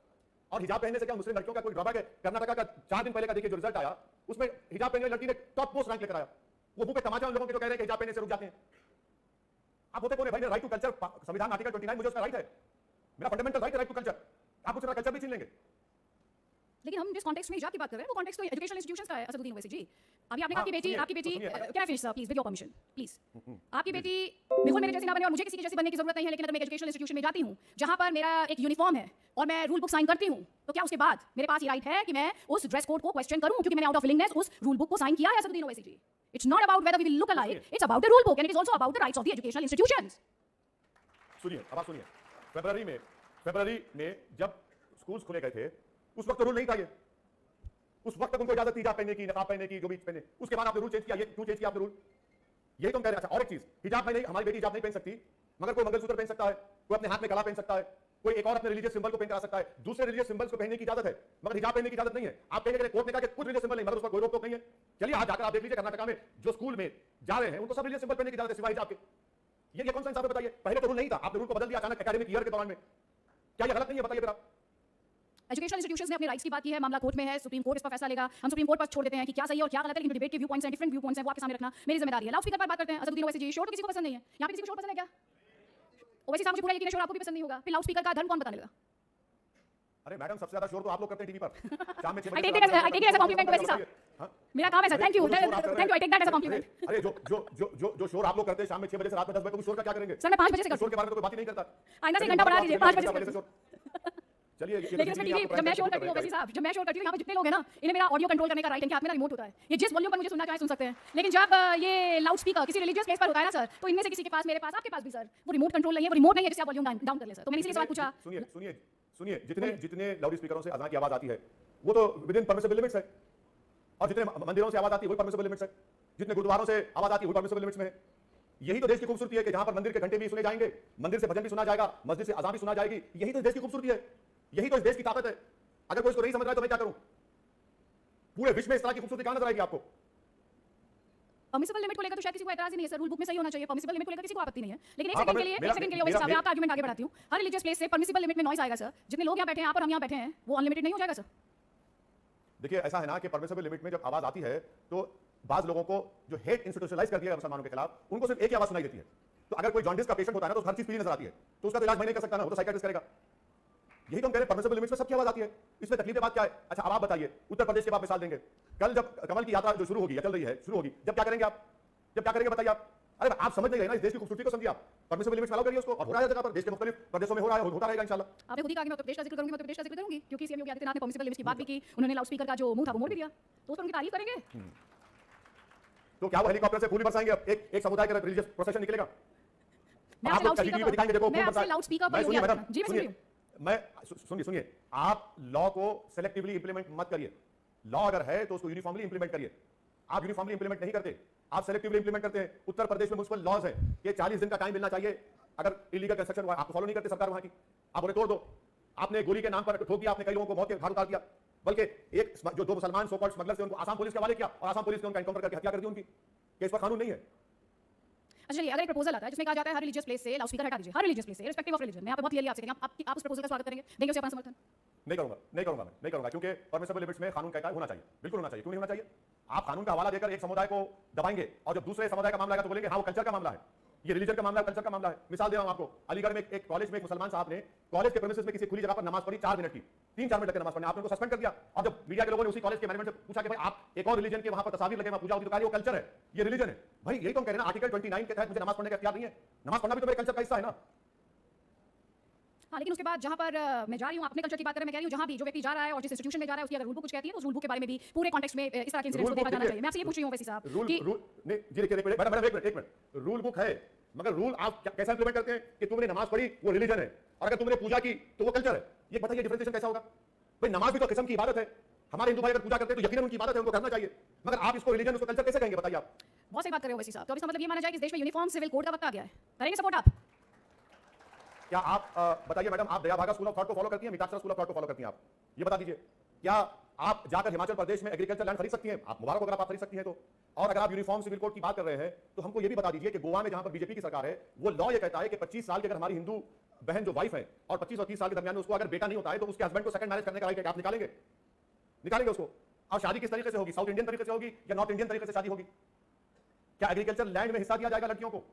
और हिजाब पहनने से क्या मुस्लिम लड़कियों का कोई ड्रॉबैक है? कर्नाटका का 4 दिन पहले का देखिए जो रिजल्ट आया, उसमें हिजाब पहनने वाली लड़की ने टॉप पोस्ट रैंक लेकर आया। वो मुंह पे तमाचा उन लोगों के जो कह रहे हैं कि हिजाब पहनने से रुक जाते हैं। आप होते कौन है भाई? राइट टू कल्चर, संविधान आर्टिकल 29, मुझे उसका राइट है, मेरा फंडामेंटल राइट है राइट टू कल्चर। आप मुझसे कल्चर भी छीन लेंगे। लेकिन हम जिस कॉन्टेक्स्ट में हिजाब की बात कर रहे हैं वो कॉन्टेक्स्ट तो एजुकेशनल इंस्टीट्यूशंस का है असदुद्दीन ओवैसी जी। अभी आपने कहा कि बेटी, आपकी बेटी, can I finish sir please with your permission please? आपकी बेटी बिल्कुल मेरे जैसी ना बने और मुझे किसी की जैसी बनने की जरूरत नहीं है, लेकिन अगर मैं एजुकेशनल इंस्टीट्यूशन में जाती हूं जहां पर मेरा एक यूनिफॉर्म है और मैं रूल बुक साइन करती हूं, तो क्या उसके बाद मेरे पास ये राइट है कि मैं उस ड्रेस कोड को क्वेश्चन करूं क्योंकि मैंने आउट ऑफ विलिंगनेस उस रूल बुक को साइन किया है असदुद्दीन ओवैसी जी? It's not about whether we will look alike, it's about the rule book and it is also about the rights of the educational institutions. सुनिए, अब आप सुनिए। फरवरी में जब स्कूल्स खुले गए थे, उस वक्त रूल नहीं था ये। उस वक्त तक उनको इजाजत थी हिजाब पहनने की, नकाब पहनने की, जो भी पहने। उसके बाद आपने रूल चेंज किया। ये क्यों चेंज किया आपने रूल? यही तो हम कह रहे हैं। अच्छा, और एक चीज, हिजाब में नहीं, हमारी बेटी हिजाब नहीं पहन सकती, मगर कोई मंगलसूत्र पहन सकता है, कोई अपने हाथ में कला पहन सकता है, कोई एक और अपने रिलीजियस सिंबल को पहन करा सकता है। दूसरे रिलीजियस सिंबल्स को पहनने की इजाजत है, मगर हिजाब पहनने की इजाजत नहीं है। आप कहेंगे कोर्ट ने कहा कि कुछ रिलीजियस सिंबल नहीं, मगर उस पर कोई रोक-टोक नहीं है। चलिए आज जाकर आप देख लीजिए कर्नाटका में जो स्कूल में जा रहे हैं उनको सब रिलीजियस सिंबल पहनने की इजाजत है सिवाय हिजाब के। ये कौन सा इंसाफ है बताइए? पहले तो रूल नहीं था, आपने रूल को बदल दिया अचानक एकेडमिक ईयर के दौरान में। क्या ये गलत नहीं है बताइए फिर आप? एजुकेशनल इंस्टीट्यूशंस ने अपने राइट्स की बात की है, मामला कोर्ट में है, सुप्रीम कोर्ट इस पर फैसला लेगा। हम सुप्रीम कोर्ट पर छोड़ देते हैं कि क्या सही है और क्या गलत है, लेकिन डिबेट के व्यू पॉइंट्स हैं, डिफरेंट व्यू पॉइंट्स हैं, वो आपके सामने रखना मेरी जिम्मेदारी है। लाउडस्पीकर पर बात करते हैं। असदुद्दीन ओवैसी जी, शोर तो किसी को पसंद नहीं है, यहाँ पे किसी को शोर पसंद है क्या? ओवैसी साहब मुझे पूरा यकीन है शोर आपको भी पसंद नहीं होगा, फिर लाउडस्पीकर का धर्म कौन बताने लगा? अरे मैडम, सबसे ज्यादा शोर तो आप लोग करते हैं टीवी पर शाम में 6 I बजे। take it as a compliment Owaisi साहब। मेरा काम है sir, thank you, I take that as a compliment। अरे जो शोर आप लोग करते हैं शाम में 6 बजे से रात में 10 बजे, तो शोर का क्या करेंगे? सर मैं 5 बजे से करता शोर के बारे में तो कोई बात ही नहीं करता। हूं, आइंदा से घंटा बढ़ा दीजिए, 5 बजे से करता हूं। चलिए, लेकिन इसमें टीवी जब मैं शोर करती हूं वैसी साहब, जब मैं शोर करती हूं यहाँ पे जितने लोग हैं ना, इन्हें मेरा ऑडियो कंट्रोल करने का राइट है, इनके हाथ में रिमोट होता है, ये जिस वॉल्यूम पर मुझे सुनना चाहे सुन सकते हैं। लेकिन जब ये लाउड स्पीकर किसी रिलीजियस प्लेस पर होता है ना सर, तो इनमें से किसी के पास, मेरे पास, आपके पास भी सर, वो रिमोट कंट्रोल नहीं है, वो रिमोट नहीं है जिससे आप वॉल्यूम डाउन कर ले सर। तो मैंने इसलिए सवाल पूछा। सुनिए, जितने लाउड स्पीकरों से अज़ान की आवाज आती है वो तो विद इन परमिसिबल लिमिट्स है, और जितने मंदिरों से आवाज आती है वो परमिसिबल लिमिट्स है, जितने गुरुद्वारों से आवाज आती है वो परमिसिबल लिमिट्स में है। यही तो देश की खूबसूरती है कि जहां पर मंदिर के घंटे भी सुने जाएंगे, मंदिर से भजन भी सुना जाएगा, मस्जिद से अज़ान भी सुना जाएगी। यही तो देश की खूबसूरती है, यही तो इस देश की ताकत है। अगर कोई इसको नहीं समझ रहा है तो मैं क्या करूं? पूरे विश्व में इस तरह की खूबसूरती कहां नजर आएगी आपको? परमिसिबल लिमिट को लेकर तो शायद किसी को एतराज ही नहीं है सर, रूल बुक में सही होना चाहिए। परमिसिबल लिमिट को लेकर किसी को आपत्ति नहीं है, लेकिन एक सेकंड के लिए ओवैसी साहब, मैं आपका आर्गुमेंट आगे बढ़ाती हूं। हर रिलीजियस प्लेस से परमिसिबल लिमिट में नॉइज आएगा सर, जितने लोग यहां बैठे हैं, आप और हम यहां बैठे हैं, वो अनलिमिटेड नहीं हो जाएगा सर? देखिए, ऐसा है ना कि परमिसिबल लिमिट में जब आवाज आती है तो बाज लोगों को जो हेट इंस्टीट्यूशनलाइज कर दिया है मुसलमानों के खिलाफ, उनको सिर्फ एक ही आवाज सुनाई देती है। तो अगर कोई जॉन्डिस का पेशेंट होता है ना, तो हर चीज पीली नजर आती है, तो उसका तो इलाज मैं नहीं कर सकता ना, वो तो साइकियाट्रिस्ट करेगा। यही तो हम कह रहे हैं, परमिसिबल लिमिट्स में सबकी आवाज आती है, इसमें तकलीफ की बात क्या है? अच्छा, अब आप बताइए, उत्तर प्रदेश के आप मिसाल देंगे, कल जब कमल की यात्रा जो शुरू होगी या चल रही है, शुरू होगी, जब क्या करेंगे आप? जब क्या करेंगे बताइए आप? अरे आप समझ नहीं रहे ना, इस देश की खूबसूरती को समझिए आप। परमिसिबल लिमिट्स अलाउ करिए उसको, और हो रहा है जगह पर, देश के मुख्तलिफ प्रदेशों में हो रहा है, होता रहेगा इंशाल्लाह। आपने खुद ही कहा कि मैं उत्तर प्रदेश का जिक्र करूंगी, मैं उत्तर प्रदेश का जिक्र करूंगी, क्योंकि सीएम योगी आदित्यनाथ ने परमिसिबल लिमिट्स की बात भी की, उन्होंने लाउड स्पीकर का जो मुंह था वो मोड़ भी दिया, तो उस पर उनकी तारीफ करेंगे। तो क्या वो हेलीकॉप्टर से फूल भी बरसाएंगे? अब एक समुदाय का रिलीजियस प्रोसेशन निकलेगा, मैं आप आपसे लोग लाउड टीवी पे दिखाएंगे, देखो मैं फूल आपसे बरसाए। लाउड स्पीकर पर सुनिए मैडम, जी मैं सुन रही हूं। सुनिए, आप लॉ को सेलेक्टिवली इंप्लीमेंट मत करिए। लॉ अगर है तो उसको यूनिफॉर्मली इंप्लीमेंट करिए। आप यूनिफॉर्मली इंप्लीमेंट नहीं करते, आप सेलेक्टिवली इंप्लीमेंट करते हैं। उत्तर प्रदेश में म्युनिसिपल लॉज है कि 40 दिन का टाइम मिलना चाहिए अगर इलीगल कंस्ट्रक्शन हुआ, आप फॉलो नहीं करते सरकार वहां की, आप उन्हें तोड़ दो। आपने गोली के नाम पर ठोक दिया, आपने कई लोगों को मौत के घाट उतार दिया, बल्कि एक जो दो मुसलमान सो कॉल्ड स्मगलर थे उनको आसाम पुलिस के हवाले किया, और आसाम पुलिस ने उनका एनकाउंटर करके हत्या कर दी उनकी, कि इस पर कानून नहीं है। अच्छा चलिए, अगर एक प्रपोजल आता है जिसमें कहा जाता है हर रिलीजियस प्लेस से लाउड स्पीकर हटा दीजिए, हर रिलीजियस प्लेस से रिस्पेक्टिव ऑफ रिलीजन, मैं यहाँ पे बहुत क्लियरली आपसे कहेंगे, आप उस प्रपोजल का स्वागत करेंगे, देंगे उसे अपना समर्थन? नहीं करूंगा, नहीं करूंगा, मैं नहीं करूंगा, क्योंकि परमिसिबल लिमिट्स में कानून कहता है होना चाहिए, बिल्कुल होना चाहिए। क्यों नहीं होना चाहिए? आप कानून का हवाला देकर एक समुदाय को दबाएंगे, और जब दूसरे समुदाय का मामला आएगा तो बोलेंगे हाँ वो कल्चर का मामला है, ये रिलीजन का मामला है, कल्चर का मामला है। मिसाल दे रहा हूं आपको, अलीगढ़ में एक कॉलेज में एक मुसलमान साहब ने कॉलेज के प्रेमिसेस में किसी खुली जगह पर नमाज पढ़ी 4 मिनट की, 3-4 मिनट तक नमाज पढ़ने, आपने उनको सस्पेंड कर दिया। और जब मीडिया के लोगों ने उसी कॉलेज के मैनेजमेंट से पूछा कि भाई आप एक और रिलीजन के वहां पर तस्वीर लगे वहां पूजा होती, तो कहा वो कल्चर है, ये रिलीजन है। भाई यही तो हम कह रहे हैं ना, आर्टिकल 29 के तहत मुझे नमाज पढ़ने का इख्तियार नहीं है, नमाज पढ़ना भी तो मेरे कल्चर का हिस्सा है ना। हाँ, लेकिन उसके बाद जहां पर मैं जा रही हूं, अपने कल्चर की बात करें, मैं कह रही हूं जहां भी जो व्यक्ति जा रहा है और जिस इंस्टीट्यूशन में जा रहा है उसकी अगर रूल बुक कुछ कहती है तो उस रूल बुक के बारे में भी पूरे कॉन्टेक्स्ट में इस तरह के इंसिडेंट्स को देखा जाना चाहिए। मैं आपसे ये पूछ रही हूं वैसी साहब रूल कि नहीं जी, देखिए मैडम एक मिनट, रूल बुक है, मगर रूल आप कैसा इंप्लीमेंट करते हैं कि तुमने नमाज पढ़ी वो रिलीजन है, और अगर तुमने पूजा की तो वो कल्चर है। ये बताइए डिफरेंशिएशन कैसा होगा? भाई नमाज भी तो किस्म की इबादत है, हमारे हिंदू भाई अगर पूजा करते हैं तो यकीनन उनकी इबादत है, उनको करना चाहिए, मगर आप इसको रिलीजन उसको कल्चर कैसे कहेंगे? बताइए आप। बहुत सही बात कर रहे हो वैसी साहब, तो इसका मतलब ये माना जाए कि इस देश में यूनिफॉर्म सिविल कोड का वक्त आ गया है, करेंगे सपोर्ट आप? क्या आप बताइए मैडम, आप दया भागा स्कूल ऑफ थॉट को फॉलो करती हैं, मिताक्षरा स्कूल ऑफ थॉट को फॉलो करती हैं? आप ये बता दीजिए, क्या आप जाकर हिमाचल प्रदेश में एग्रीकल्चर लैंड खरीद सकती हैं? आप मुबारक अगर आप खरीद सकती हैं तो। और अगर आप यूनिफॉर्म सिविल कोड की बात कर रहे हैं तो हमको ये भी बता दीजिए कि गोवा में जहां पर बीजेपी की सरकार है, वो लॉ ये कहता है कि 25 साल की अगर हमारी हिंदू बहन जो वाइफ है और 25 और 30 साल के दरमियान में उसको अगर बेटा नहीं होता है तो उसके हस्बैंड को सेकंड मैरिज करने का राइट आप निकालेंगे, निकालेंगे उसको। और शादी किस तरीके से होगी? साउथ इंडियन तरीके से होगी या नॉर्थ इंडियन तरीके से शादी होगी? क्या एग्रीकल्चर लैंड में हिस्सा दिया जाएगा लड़कियों को?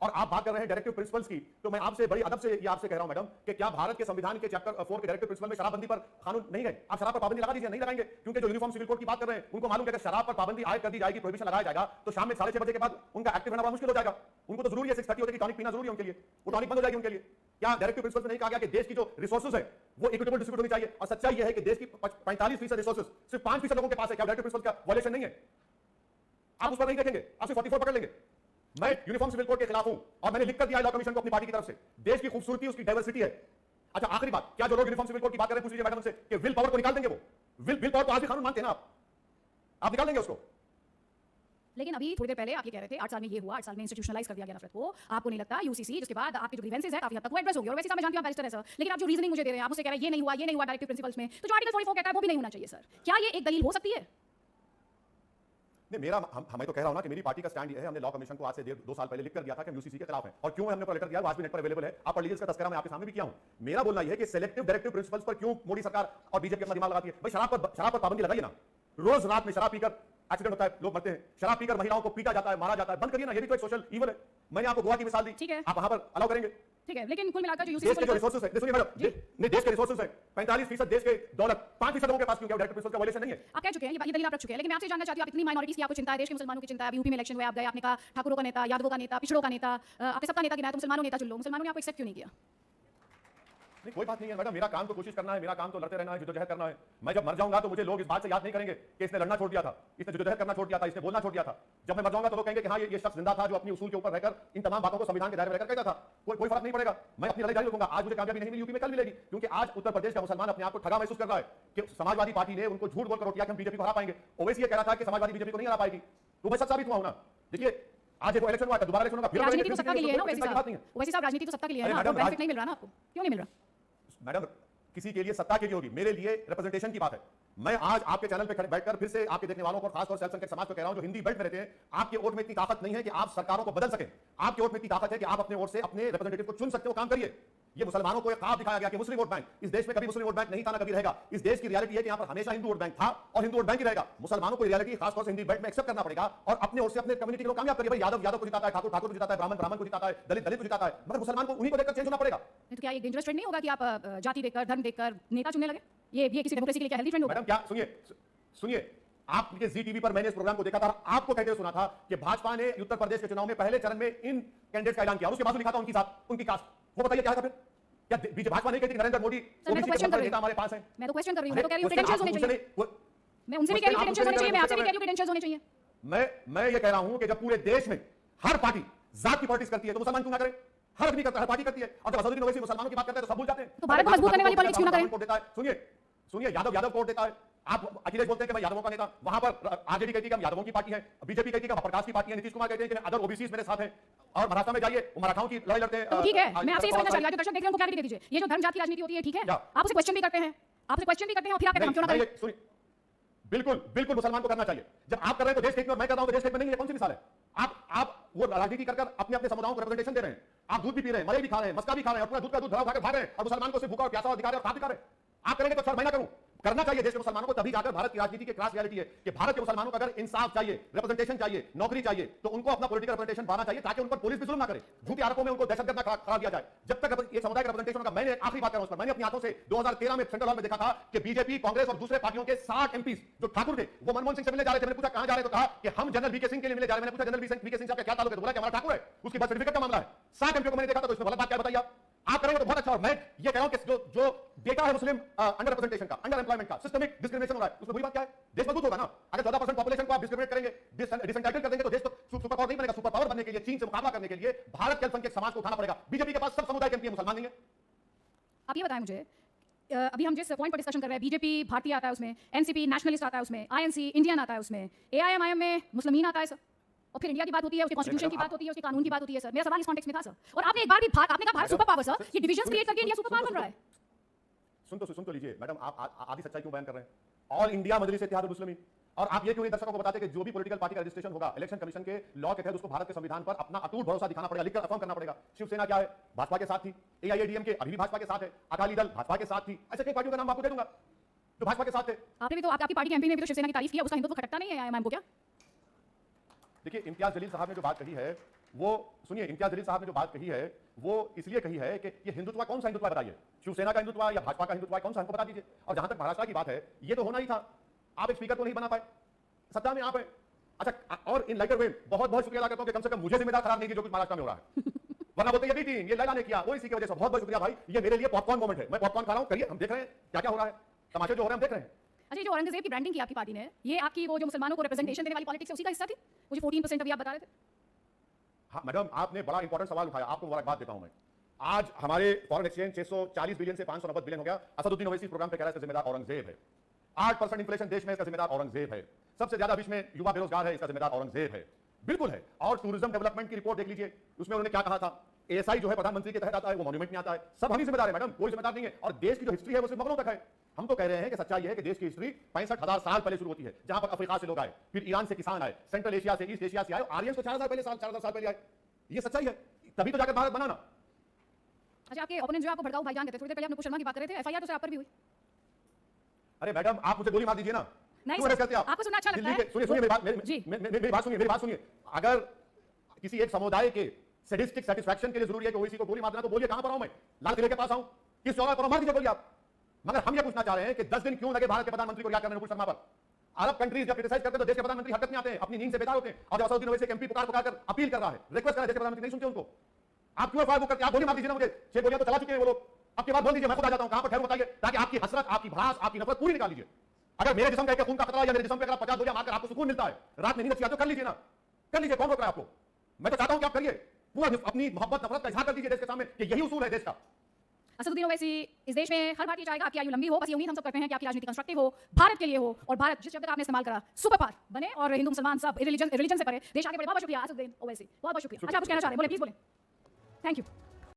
और आप बात कर रहे हैं डायरेक्टिव प्रिंसिपल्स की, तो मैं आपसे बड़ी अदब से ये आपसे कह रहा हूं मैडम कि क्या भारत के संविधान के चैप्टर 4 के डायरेक्टिव प्रिंसिपल में शराबबंदी पर कानून नहीं है? आप शराब पर पाबंदी लगा दीजिए, नहीं लगाएंगे, क्योंकि जो यूनिफॉर्म सिविल कोड की बात कर रहे हैं उनको मालूम है कि शराब पर पाबंदी आयद कर दी जाएगी, प्रोहिबिशन लगाया जाएगा, तो शाम में 6:30 बजे के बाद उनका एक्टिव रहना बड़ा मुश्किल हो जाएगा। उनको तो जरूरी है 6:30 होते कि टॉनिक पीना जरूरी है उनके लिए, वो टॉनिक बंद हो जाएगी उनके लिए। क्या डायरेक्टिव प्रिंसिपल में नहीं कहा गया कि देश की जो रिसोर्सेज है वो इक्विटेबल डिस्ट्रीब्यूट होनी चाहिए? और सच्चाई यह है कि देश की 45% रिसोर्सेज सिर्फ 5% लोगों के पास है। क्या डायरेक्टिव प्रिंसिपल का वायलेशन नहीं है? आप उस पर नहीं देखेंगे, आप सिर्फ 44 पकड़ लेंगे। मैं यूनिफॉर्म सिविल कोड के खिलाफ हूं और मैंने लिख कर दिया लॉ कमीशन को अपनी पार्टी की तरफ से। देश की खूबसूरती उसकी डाइवर्सिटी है। अच्छा आखिरी बात, क्या जो लोग यूनिफॉर्म सिविल कोड की बात कर रहे हैं पूछ लीजिए मैडम से कि विल पावर को निकाल देंगे? वो विल पावर तो आज भी कानून मानते हैं ना, आप निकाल देंगे उसको? लेकिन अभी थोड़ी देर पहले आप ये कह रहे थे 8 साल में ये हुआ, 8 साल में इंस्टीट्यूशनलाइज कर दिया गया नफरत को, आपको नहीं लगता यूसीसी जिसके बाद आपके जो ग्रीवेंसेस है काफी हद तक वो एड्रेस हो गया? और वैसे मैं जानती हूं आप बैरिस्टर है सर, लेकिन आप जो रीजनिंग मुझे दे रहे हैं, आप मुझसे कह रहे हैं ये नहीं हुआ, ये नहीं हुआ डायरेक्टिव प्रिंसिपल्स में, तो जो आर्टिकल 44 कहता है वो भी नहीं होना चाहिए सर, क्या ये एक दलील हो सकती है? नहीं, मैं तो कह रहा हूं ना कि मेरी पार्टी का स्टैंड ये है, हमने लॉ कमीशन को आज से 2 साल पहले लिख कर दिया था कि हम यूसीसी के खिलाफ हैं, और क्यों हमने लेटर दिया आज भी नेट पर अवेलेबल है, आप पढ़ लीजिए, इसका तस्करा मैं आपके सामने भी किया हूं। मेरा बोलना यह है कि सेलेक्टिव डायरेक्टिव प्रिंसिपल्स पर क्यों मोदी सरकार और बीजेपी अपना दिमाग लगाती है? भाई शराब पर पाबंदी लगाइए ना, रोज रात में शराब पीकर एक्सीडेंट होता है, लोग मरते हैं, शराब पीकर महिलाओं को पीटा जाता है, मारा जाता है, बंद करिए ना, ये भी तो एक सोशल इवल है। मैंने आपको गोवा की मिसाल दी, ठीक है, आप वहां पर अलाउ करेंगे? ठीक है, लेकिन कुल मिलाकर जो देश के जो रिसोर्सेज है, सुनिए मैडम, नहीं देश के रिसोर्सेज है 45% देश के दौलत, 5% लोगों के पास क्यों? क्या डायरेक्टिव प्रिंसिपल का वायलेशन नहीं है? आप कह चुके हैं, ये दलील आप रख चुके हैं, लेकिन मैं आपसे जानना चाहती हूं, आप इतनी माइनॉरिटीज की आपको चिंता है, देश के मुसलमानों की चिंता है, यूपी में इलेक्शन हुए, आप गए, आपने कहा ठाकुरों का नेता, यादवों का नेता, पिछड़ों का नेता, आपने सबका नेता गिनाया, तो मुसलमानों नेता चुन लो, मुसलमानों ने आपको एक्सेप्ट क्यों नहीं किया? नहीं कोई बात नहीं है मैडम, मेरा काम तो कोशिश करना है, मेरा काम तो लड़ते रहना है, जद्दोजहद करना है। मैं जब मर जाऊंगा तो मुझे लोग इस बात से याद नहीं करेंगे कि इसने लड़ना छोड़ दिया था, इसने जद्दोजहद करना छोड़ दिया था, इसने बोलना छोड़ दिया था। जब मैं मर जाऊंगा तो लोग कहेंगे कि हाँ ये शख्स जिंदा था जो अपनी उसूल के ऊपर रहकर इन तमाम बातों को संविधान के दायरे में रहकर कहता था। कोई फर्क नहीं पड़ेगा, मैं अपनी लड़ाई जारी रखूंगा। आज मुझे कामयाबी नहीं मिली यूपी में, कल मिलेगी, क्योंकि आज उत्तर प्रदेश का मुसलमान अपने आप को ठगा महसूस कर रहा है कि समाजवादी पार्टी ने उनको झूठ बोलकर रोटिया कि हम बीजेपी को हरा पाएंगे। ओवैसी ये कह रहा था कि समाजवादी बीजेपी को नहीं हरा पाएगी, तो मैं सच साबित हुआ हूं ना। देखिए आज एक इलेक्शन हुआ है, दोबारा इलेक्शन होगा, राजनीति तो सत्ता के लिए है ना वैसे साहब, राजनीति तो सत्ता के लिए है ना, बेनिफिट नहीं मिल रहा ना आपको, क्यों नहीं मिल रहा? मैडम किसी के लिए सत्ता के लिए होगी, मेरे लिए रिप्रेजेंटेशन की बात है। मैं आज आपके चैनल पे बैठकर फिर से आपके देखने वालों को, खासतौर से अल्पसंख्यक समाज को कह रहा हूं जो हिंदी बेल्ट में रहते हैं, आपके वोट में इतनी ताकत नहीं है कि आप सरकारों को बदल सकें। आपके वोट में इतनी ताकत है कि आप अपने वोट से अपने रिप्रेजेंटेटिव को चुन सकते हो, काम करिए। ये मुसलमानों को एक ख्वाब दिखाया गया कि मुस्लिम वोट बैंक, इस देश में कभी मुस्लिम वोट बैंक नहीं था ना कभी रहेगा। इस देश की रियलिटी है कि यहां पर हमेशा हिंदू वोट बैंक था और हिंदू वोट बैंक ही रहेगा। मुसलमानों को रियलिटी खासतौर से हिंदी बेल्ट में एक्सेप्ट करना पड़ेगा और अपने ओर से अपने कम्युनिटी को कामयाब करिए। भाई यादव को जिताता है, ठाकुर को जिताता है, ब्राह्मण को जिताता है, दलित को जिताता है, मगर मुसलमान को उन्हीं को देखकर चेंज होना पड़ेगा। तो क्या ये डेंजरस ट्रेंड नहीं होगा कि आप जाति देखकर, धर्म देखकर नेता चुनने लगे? ये किसी डेमोक्रेसी के लिए क्या हेल्दी ट्रेंड होगा? मैडम क्या सुनिए, आपके जी टीवी पर मैंने इस प्रोग्राम को देखा था, आपको कहते हुए सुना था कि भाजपा ने उत्तर प्रदेश के चुनाव में पहले चरण में इन कैंडिडेट्स का ऐलान किया, उसके बाद लिखा था उनकी कास्ट। वो बताइए क्या था फिर? क्या बीजेपी भाजपा नहीं कहती कि नरेंद्र मोदी नेता हमारे पास है? मैं तो क्वेश्चन कर रही हूं, मैं तो कह रही हूं क्रेडेंशियल्स होने चाहिए। मैं उनसे भी कह रही हूं क्रेडेंशियल्स होने चाहिए, मैं आपसे भी कह रही हूं क्रेडेंशियल्स होने चाहिए। मैं ये कह रहा हूं कि जब पूरे देश में हर पार्टी जात की पॉलिटिक्स करती है तो मुसलमान क्यों ना करें? हर आदमी करता है, हर पार्टी करती है। और जब असदुद्दीन ओवैसी मुसलमानों की बात करते हैं तो सब भूल जाते हैं। तो भारत को मजबूत करने वाली पॉलिटिक्स क्यों ना करें? सुनिए, यादव कोर्ट देता है। आप अखिलेश बोलते हैं कि मैं यादवों का नेता, वहां पर आरजेडी कहती है कि हम यादवों की पार्टी है, बीजेपी कहती है कि प्रकाश की पार्टी है, नीतीश कुमार कहते हैं कि अदर ओबीसी मेरे साथ है। और महाराष्ट्र में जाइए, वो मराठाओं की लड़ाई लड़ते हैं। तो ठीक है, मैं आपसे ये समझना चाह रही हूं, जो दर्शक देख रहे हैं उनको क्लैरिटी दे दीजिए। ये जो धर्म जात की राजनीति होती है, ठीक है, आप उसे क्वेश्चन भी करते हैं, और फिर आप कहते हैं हम क्यों ना करें? सुनिए, बिल्कुल मुसलमान को करना चाहिए। जब आप कर रहे हैं तो देश हित में, मैं कर रहा हूं तो देश हित में नहीं है। कौन सी मिसाल है? आप वो राजनीति कर अपने समुदायों को रिप्रेजेंटेशन दे रहे हैं। आप दूध भी पी रहे हैं, मलई भी खा रहे हैं, मस्का भी खा रहे हैं, और पूरा दूध का दूध भरा भाग रहे हैं, और मुसलमान को सिर्फ भूखा और प्यासा दिखा रहे हैं और दिखा रहे हैं। आप करेंगे तो सर मैं ना करूं। करना चाहिए देश के मुसलमानों को, तभी जाकर भारत की राजनीति की क्रास रियलिटी है कि भारत के मुसलमानों को अगर इंसाफ चाहिए, रिप्रेजेंटेशन चाहिए, नौकरी चाहिए, तो उनको अपना पॉलिटिकल रिप्रेजेंटेशन पाना चाहिए, ताकि उन पर पुलिस भी जुल्म ना करे, झूठे आरोपों में उनको दहशतगर्द खड़ा दिया जाए। जब तक ये समुदाय का रिप्रेजेंटेशन होगा, मैंने आखिरी बात कर रहा हूं, मैंने अपनी आंखों से 2013 में सेंट्रल हॉल में देखा था कि बीजेपी, कांग्रेस और दूसरे पार्टियों के 60 एमपी जो ठाकुर थे, वो मनमोहन सिंह से मिलने जा रहे थे। मैंने पूछा कहां जा रहे? तो कहा कि हम जनरल वीके सिंह के लिए मिलने जा रहे हैं। मैंने पूछा जनरल वीके सिंह साहब का क्या ताल्लुक है? बोला कि हमारा ठाकुर है, उसकी बर्थ सर्टिफिकेट का मामला है। 60 एमपी को मैंने देखा था, तो इसमें गलत बात क्या बताइए? आप करेंगे तो बहुत अच्छा। और मैं ये कह रहा हूं कि जो डेटा है मुस्लिम अंडर रिप्रेजेंटेशन का, अंडर एम्प्लॉयमेंट का, सिस्टमिक डिस्क्रिमिनेशन हो रहा है, उसमें बुरी बात क्या है? देश मजबूत होगा ना। अगर 14% पॉपुलेशन को आप डिस्क्रिमिनेट करेंगे, डिसएंटाइटल कर देंगे, तो देश तो सुपर पावर नहीं बनेगा। सुपर पावर बनने के लिए, चीन से मुकाबला करने के लिए भारत के अल्पसंख्यक समाज को उठाना पड़ेगा। बीजेपी के पास सब समुदाय के एमपी मुसलमान नहीं है। आप ये बताएं मुझे, अभी हम जिस पॉइंट पर डिस्कशन कर रहे हैं, बीजेपी भारतीय आता है उसमें, एनसीपी नेशनलिस्ट आता है उसमें, आईएनसी इंडियन आता है उसमें, एआईएमआईएम में मुस्लिमीन आता है सर, और फिर इंडिया की बात होती है, उसके कॉन्स्टिट्यूशन की बात होती है, उसके कानून की बात होती है। सर मेरा सवाल इस कॉन्टेक्स्ट में था सर। और आपने एक बार भी आपने कहा भारत सुपर पावर सर, ये डिविजन्स क्रिएट करके इंडिया सुपर पावर बन रहा है। सुन तो लीजिए मैडम, आप आधी सच्चाई क्यों बयान कर रहे हैं? ऑल इंडिया मजलिस इत्तेहादुल मुस्लिमीन। और आप ये क्यों नहीं दर्शकों को बताते कि जो भी पॉलिटिकल पार्टी का रजिस्ट्रेशन होगा इलेक्शन कमीशन के लॉ के तहत, उसको भारत के संविधान पर अपना अटूट भरोसा दिखाना पड़ेगा, लिखकर अफर्म करना पड़ेगा। शिवसेना क्या है? भाजपा के साथ थी। एआईएडीएमके अभी भी भाजपा के साथ है। अकाली दल भाजपा के साथ थी। ऐसे कई पार्टियों का नाम आपको दे दूंगा जो भाजपा के साथ थे। आपने भी तो आपकी पार्टी के एमपी ने भी तो शिवसेना की तारीफ किया, उसका हिंदुत्व खटकता नहीं है एआईएमआईएम को क्या? देखिए, इम्तियाज जलील साहब ने जो बात कही है, वो सुनिए, इम्तियाज जलील साहब ने जो बात कही है वो इसलिए कही है कि ये हिंदुत्व कौन सा हिंदुत्व बताइए, शिवसेना का हिंदुत्व या भाजपा का हिंदुत्व, कौन सा हमको बता दीजिए। और जहां तक महाराष्ट्र की बात है, ये तो होना ही था। आप एक स्पीकर को नहीं बना पाए, सत्ता में आप है। अच्छा, और इन लाइटर वे बहुत शुक्रिया अदा करता हूं कि कम से कम मुझे जिम्मेदार करार नहीं दिया जो कुछ महाराष्ट्र में हो रहा है। वरना बोलते ये टीम, ये लैला ने किया, वो इसी की वजह से। बहुत शुक्रिया भाई, ये मेरे लिए पॉपकॉर्न मोमेंट है। मैं पॉपकॉर्न खा रहा हूं, करिए, हम देख रहे हैं क्या हो रहा है, तमाशे जो हो रहे हैं हम देख रहे हैं। अच्छा, जो औरंगजेब की ब्रांडिंग की आपकी पार्टी ने, ये आपकी वो जो मुसलमानों को रिप्रेजेंटेशन देने वाली पॉलिटिक्स है, उसी का हिस्सा थी? मुझे 14% अभी आप बता रहे थे। हाँ मैडम, आपने बड़ा इंपॉर्टेंट सवाल उठाया, आपको बड़ा बात देता हूं मैं। आज हमारे फॉरेन एक्सचेंज 640 बिलियन से 590 बिलियन हो गया। असदुद्दीन ओवैसी प्रोग्राम पे कह रहा है इसका जिम्मेदार औरंगजेब है। 8% इन्फ्लेशन देश में, इसका जिम्मेदार औरंगजेब है। सबसे ज्यादा विश्व में युवा बेरोजगार है, इसका जिम्मेदार औरंगजेब है। बिल्कुल है। और टूरिज्म डेवलपमेंट की रिपोर्ट देख लीजिए, उसमें उन्होंने क्या कहा था, एएसआई जो है प्रधानमंत्री के तहत आता है, वो मॉन्यूमेंट में आता है। सब हम ही जिम्मेदार है मैडम, कोई जिम्मेदार नहीं है। और देश की जो हिस्ट्री है वो सिर्फ मुगलों तक है। हम तो कह रहे हैं कि सच्चाई है कि देश की हिस्ट्री 65,000 साल पहले शुरू होती है, जहां पर अफ्रीका से लोग आए, फिर ईरान से किसान आए, सेंट्रल एशिया से, ईस्ट एशिया से आए, आर्यन तो 4,000 साल पहले आए। ये सच्चाई है, तभी तो जाकर भारत बना ना। अच्छा, आपके ओपोनेंट जो आपको भड़काऊ भाईजान कहते थे, थोड़ी देर पहले आपने कुछ शर्मा की बात कर रहे थे, एफआईआर तो सर आप पर भी हुई। अरे मैडम, आप मुझे गोली मार दीजिए ना। नहीं क्यों करते आप? आपको सुनना अच्छा लगता है? सुनिए मेरी बात सुनिए। अगर किसी एक समुदाय के सैडिस्टिक सेटिस्फैक्शन के लिए जरूरी है कि ओवैसी को गोली मार देना, तो बोलिए कहां पर आऊं मैं? लाल किले के पास आऊं? किस जगह पर? मार दीजिए गोली आप। मगर हम ये पूछना चाह रहे हैं कि 10 दिन क्यों लगे भारत के प्रधानमंत्री को रिहा करने नुपुर शर्मा पर? अरब कंट्रीज जब क्रिटिसाइज करते हैं तो देश के प्रधानमंत्री हरकत में आते हैं, अपनी नींद से बेदार होते हैं। और जब असदुद्दीन ओवैसी एमपी पुकार कर अपील कर रहा है, रिक्वेस्ट कर रहा है, देश के प्रधानमंत्री नहीं सुनते उनको। आप क्यों फायर करते हैं? आप गोली मार दीजिए ना मुझे। 6 गोलियां तो चला चुके हैं वो लोग। आपके बाद बोल दीजिए, मैं खुद आ जाता हूं। कहां पर ठहरूं बताइए, ताकि आपकी हसरत, आपकी भड़ास, आपकी नफरत पूरी निकाल लीजिए। अगर मेरे जिस्म का एक खून का खतरा या मेरे जिस्म पे अगर 50 गोलियां मारकर आपको सुकून मिलता है, रात में नींद अच्छी आती है, कर लीजिए ना, कर लीजिए। कौन रोक रहा है आपको? मैं तो चाहता हूं कि आप करिए, पूरा अपनी मोहब्बत नफरत का इजहार कर दीजिए देश के सामने कि यही उसूल है देश का। असदुद्दीन ओवैसी, इस देश में हर भारतीय चाहेगा आपकी आयु लंबी हो। बस ये उम्मीद हम सब करते हैं कि आपकी राजनीति कंस्ट्रक्टिव हो, भारत के लिए हो, और भारत जिस शब्द का आपने इस्तेमाल करा, सुपर पावर बने, और हिंदू मुसलमान सब रिलीजन से परे देश आगे बढ़े। बहुत शुक्रिया असदुद्दीन ओवैसी, बहुत शुक्रिया। अच्छा, आप कुछ कहना चाह रहे हैं? बोले, प्लीज बोले। Thank you.